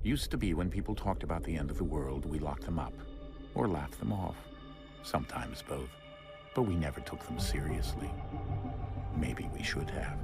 Used to be when people talked about the end of the world, we locked them up, or laughed them off. Sometimes both. But we never took them seriously. Maybe we should have.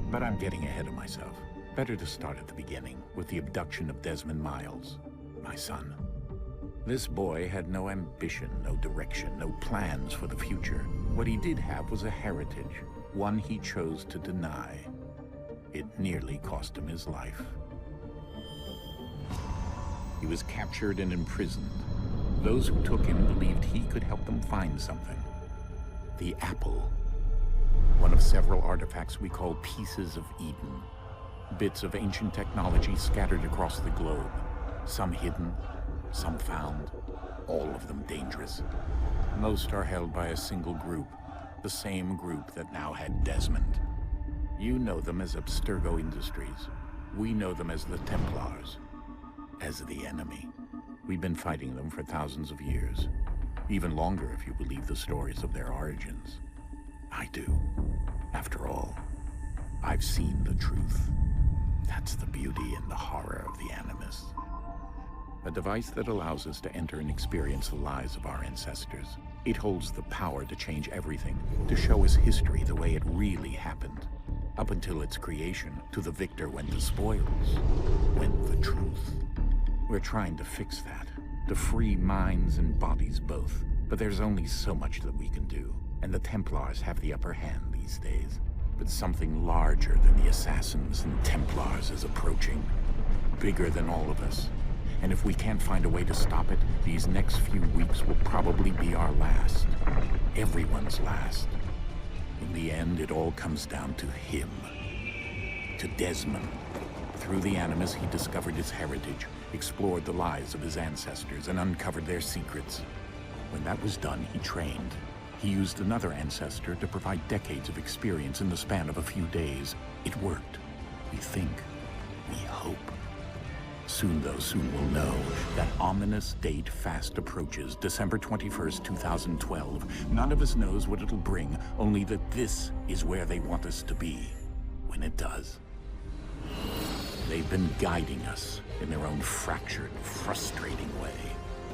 But I'm getting ahead of myself. Better to start at the beginning, with the abduction of Desmond Miles, my son. This boy had no ambition, no direction, no plans for the future. What he did have was a heritage, one he chose to deny. It nearly cost him his life. He was captured and imprisoned. Those who took him believed he could help them find something. The apple. One of several artifacts we call pieces of Eden. Bits of ancient technology scattered across the globe. Some hidden, some found, all of them dangerous. Most are held by a single group, the same group that now had Desmond. You know them as Abstergo Industries. We know them as the Templars, as the enemy. We've been fighting them for thousands of years, even longer if you believe the stories of their origins. I do. After all, I've seen the truth. That's the beauty and the horror of the Animus. A device that allows us to enter and experience the lives of our ancestors. It holds the power to change everything, to show us history the way it really happened. Up until its creation, to the victor went the spoils, went the truth. We're trying to fix that, to free minds and bodies both. But there's only so much that we can do, and the Templars have the upper hand these days. But something larger than the Assassins and Templars is approaching, bigger than all of us. And if we can't find a way to stop it, these next few weeks will probably be our last. Everyone's last. In the end, it all comes down to him. To Desmond. Through the Animus, he discovered his heritage, explored the lives of his ancestors, and uncovered their secrets. When that was done, he trained. He used another ancestor to provide decades of experience in the span of a few days. It worked. We think. We hope. Soon, though, soon we'll know. That ominous date fast approaches, December 21st, 2012. None of us knows what it'll bring, only that this is where they want us to be, when it does. They've been guiding us in their own fractured, frustrating way.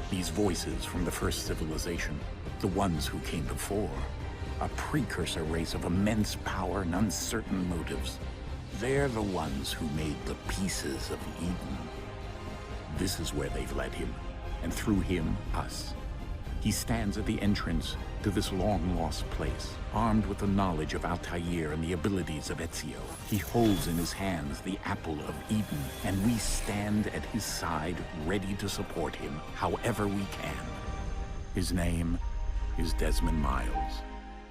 These voices from the first civilization, the ones who came before, a precursor race of immense power and uncertain motives. They're the ones who made the pieces of Eden. This is where they've led him, and through him, us. He stands at the entrance to this long-lost place, armed with the knowledge of Altair and the abilities of Ezio. He holds in his hands the apple of Eden, and we stand at his side, ready to support him however we can. His name is Desmond Miles,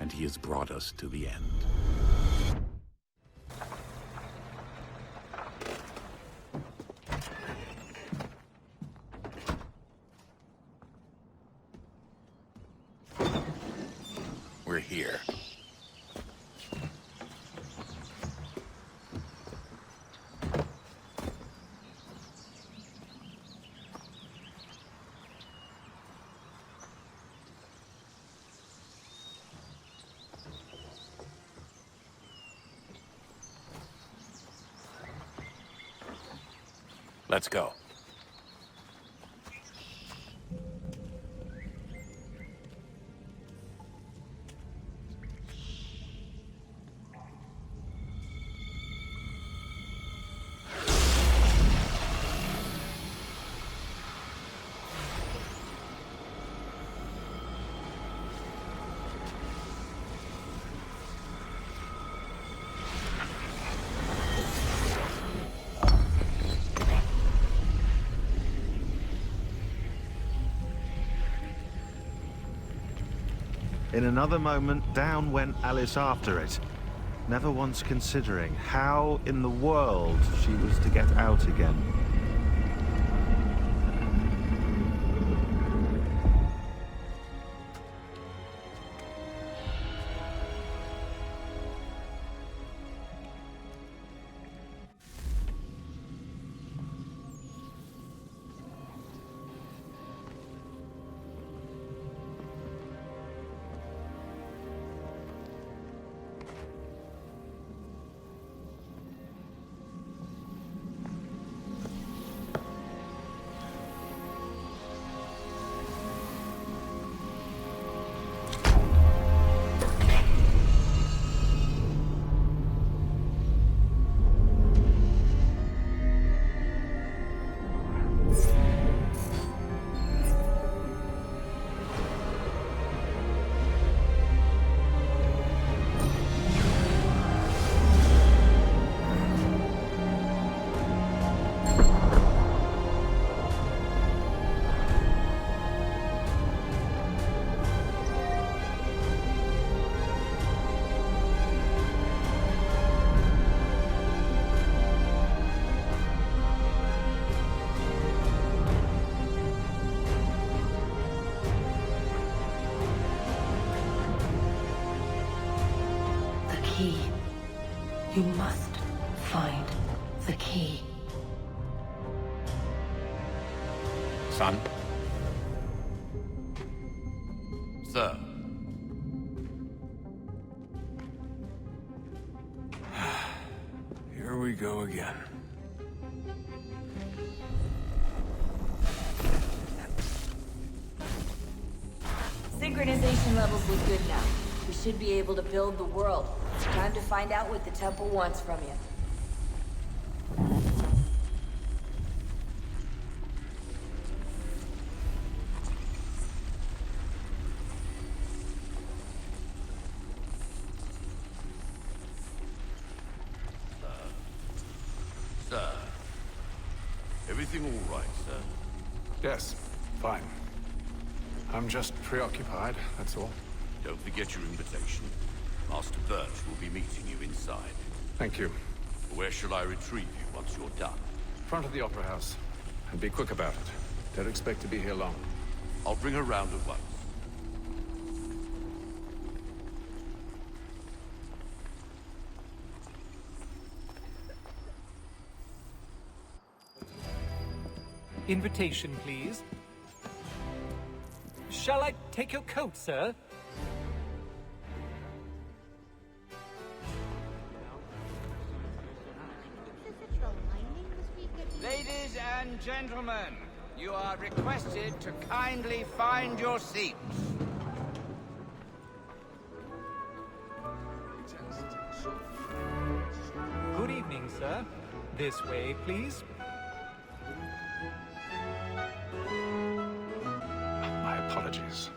and he has brought us to the end. We're here. Let's go. In another moment, down went Alice after it, never once considering how in the world she was to get out again. You must find the key. Son? Sir. Here we go again. Synchronization levels look good now. We should be able to build the world. Time to find out what the temple wants from you. Sir. Everything all right, sir? Yes, fine. I'm just preoccupied, that's all. Don't forget your invitation. Master Birch will be meeting you inside. Thank you. Where shall I retrieve you once you're done? Front of the Opera House. And be quick about it. Don't expect to be here long. I'll bring her round at once. Invitation, please. Shall I take your coat, sir? Ladies and gentlemen, you are requested to kindly find your seats. Good evening, sir. This way, please. My apologies.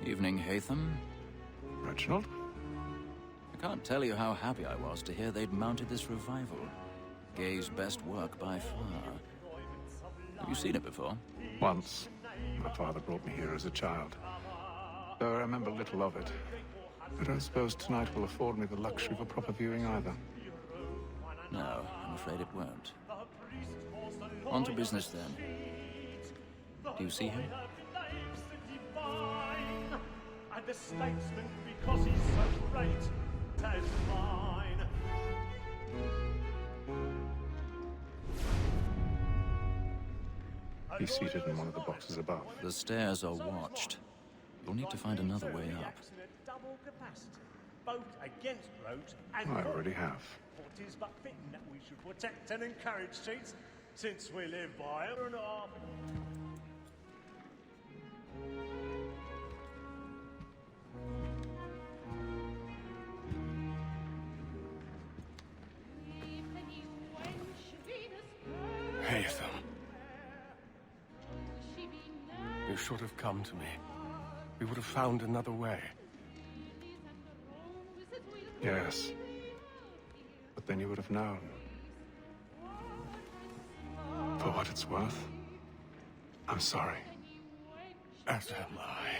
Evening, Hatham. Reginald? I can't tell you how happy I was to hear they'd mounted this revival. Gay's best work by far. Have you seen it before? Once. My father brought me here as a child. Though I remember little of it. I don't suppose tonight will afford me the luxury of a proper viewing either. No, I'm afraid it won't. On to business then. Do you see him? And a statesman because he's so great as mine. He's seated in one of the boxes above. The stairs are watched. You'll need to find another way up. Both against roads and I already have. for 'tis but fitting that we should protect and encourage cheats, since we live by it and our... Hatham. You should have come to me. We would have found another way. Yes. But then you would have known. For what it's worth, I'm sorry. As am I.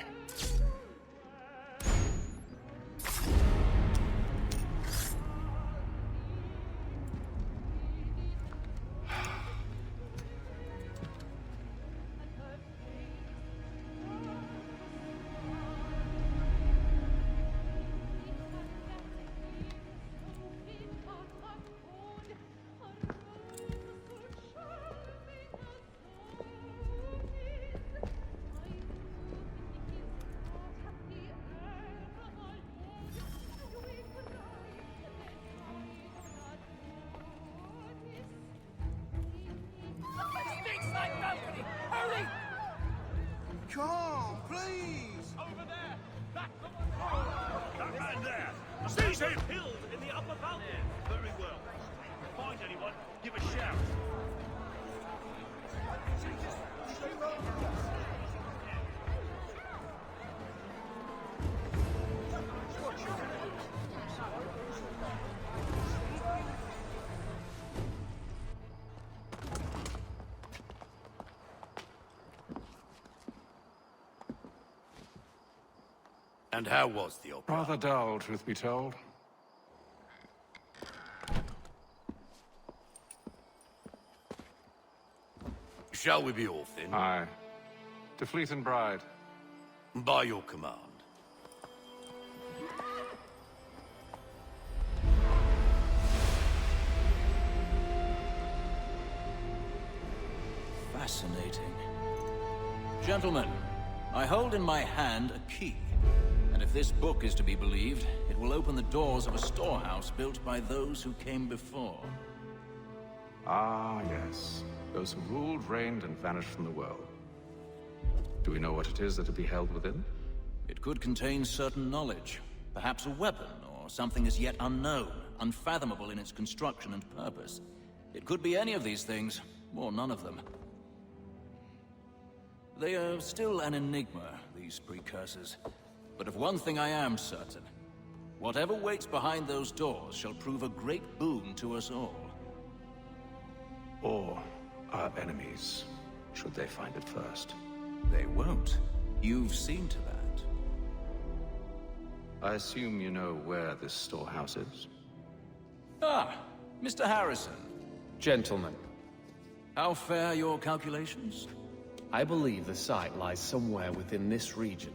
Come, please! Over there! That man there! Seize him! Killed in the upper balcony! Very well. If you find anyone, give a shout. And how was the opera? Rather dull, truth be told. Shall we be off then? Aye. To Fleet and Bride. By your command. Fascinating. Gentlemen, I hold in my hand a key. And if this book is to be believed, it will open the doors of a storehouse built by those who came before. Ah, yes. Those who ruled, reigned, and vanished from the world. Do we know what it is that will be held within? It could contain certain knowledge. Perhaps a weapon, or something as yet unknown, unfathomable in its construction and purpose. It could be any of these things, or none of them. They are still an enigma, these precursors. But of one thing I am certain. Whatever waits behind those doors shall prove a great boon to us all. Or our enemies, should they find it first. They won't. You've seen to that. I assume you know where this storehouse is? Ah, Mr. Harrison. Gentlemen, How fare your calculations? I believe the site lies somewhere within this region.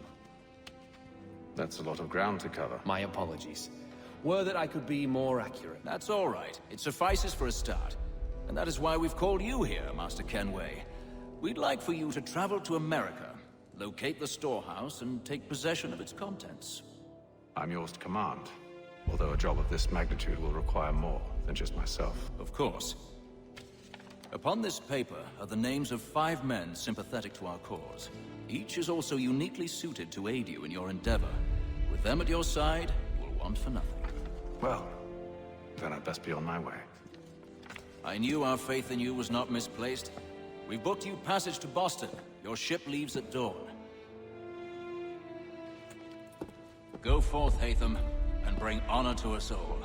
That's a lot of ground to cover. My apologies. Were that I could be more accurate. That's all right. It suffices for a start. And that is why we've called you here, Master Kenway. We'd like for you to travel to America, locate the storehouse, and take possession of its contents. I'm yours to command, although a job of this magnitude will require more than just myself. Of course. Upon this paper are the names of 5 men sympathetic to our cause. Each is also uniquely suited to aid you in your endeavor. With them at your side, you'll want for nothing. Well, then I'd best be on my way. I knew our faith in you was not misplaced. We've booked you passage to Boston. Your ship leaves at dawn. Go forth, Hatham, and bring honor to us all.